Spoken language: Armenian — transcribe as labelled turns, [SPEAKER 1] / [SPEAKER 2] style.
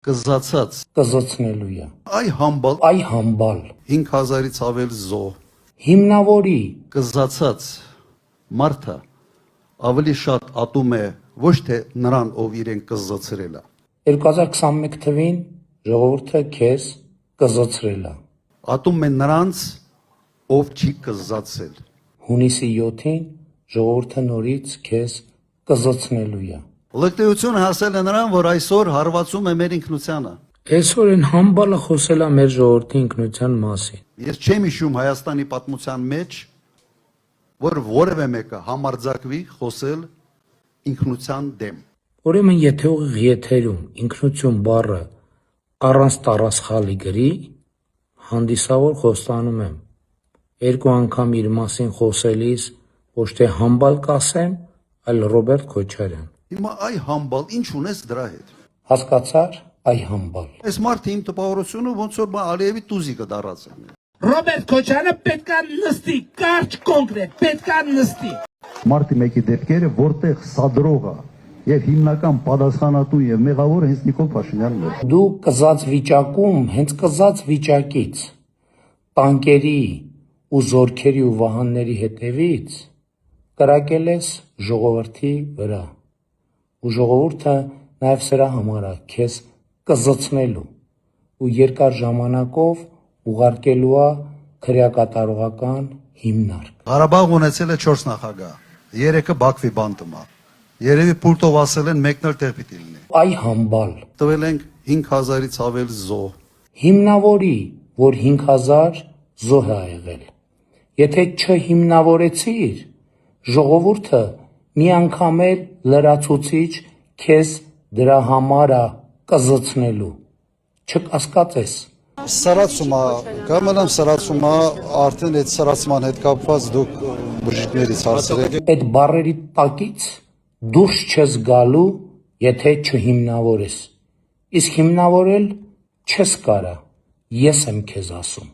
[SPEAKER 1] կզացած,
[SPEAKER 2] կզոցնելույա,
[SPEAKER 1] այ համբալ,
[SPEAKER 2] այ համբալ,
[SPEAKER 1] 5000-ից ավել զոհ,
[SPEAKER 2] հիմնավորի,
[SPEAKER 1] կզացած մարդը ավելի շատ ատում է ոչ թե նրան, ով իրեն կզացրել է,
[SPEAKER 2] 2021 թվին ժողովուրդը քեզ կզոցրել է,
[SPEAKER 1] ատում է նրանց, ով չի կզացել,
[SPEAKER 2] հունիսի 7-ին ժողովուրդը նորից քեզ կզոցնելույա,
[SPEAKER 1] լկտիությունը հասել է նրան, որ այսօր հարվածում է մեր ինքնությանը,
[SPEAKER 2] այսօր են համբալը խոսել է մեր ժողովրդի ինքնության մասին,
[SPEAKER 1] ես չեմ հիշում Հայաստանի պատմության մեջ, որ որևէ մեկը համարձակվի խոսել ինքնության դեմ,
[SPEAKER 2] ուրեմն եթե ուղիղ եթերում ինքնություն բառը առանց տառասխալի գրի, հանդիսավոր խոստանում եմ, 2 անգամ իր մասին խոսելիս ոչ թե համբալ կասեմ, այլ Ռոբերտ Քոչարյան,
[SPEAKER 1] հիմա այ համբալ, ինչ ունես դրա հետ,
[SPEAKER 2] հասկացար, այ համբալ,
[SPEAKER 1] այս մարդը իմ տպավորությունը ոնց որ Ալիևի տուզիկը դարացել է,
[SPEAKER 3] Ռոբերտ Քոչարյանը պետքա նստի, կարճ կոնկրետ, պետքա նստի։
[SPEAKER 1] մարդի մեկի դեպքերը, որտեղ սադրողը եւ հիմնական պատասխանատու եւ մեղավորը հենց Նիկոլ Փաշինյանն է,
[SPEAKER 2] դու կզած վիճակում, հենց կզած վիճակից, տանկերի ու զորքերի ու վահանների հետևից կրակել ես ժողովրդի վրա, ու ժողովուրդը նաև սրա համար է քեզ կզոցնելու ու երկար ժամանակով ուղարկելու է քրեակատարողական հիմնարկ։
[SPEAKER 1] Ղարաբաղ ունեցել է 4 նախագահ, 3-ը Բաքվի բանտում է, երևի պուլտով ասել են մեկն էլ տեղ պիտի լինի,
[SPEAKER 2] Այ համբալ,
[SPEAKER 1] տվել ենք 5000-ից ավել զոհ,
[SPEAKER 2] հիմնավորի, որ 5000 զոհ է եղել, եթե չհիմնավորեցիր, ժողովուրդը մի անգամ էլ լրացուցիչ քեզ դրա համար է կզոցնելու, չկասկածես,
[SPEAKER 1] սրացումա, կամենամ սրացումա, արդեն այդ սրացման հետ կապված դուք բժիշկներից հարցրեք,
[SPEAKER 2] այդ բառերի տակից դուրս չես գալու, եթե չհիմնավորես, իսկ հիմնավորել չես կարա, ես եմ քեզ ասում։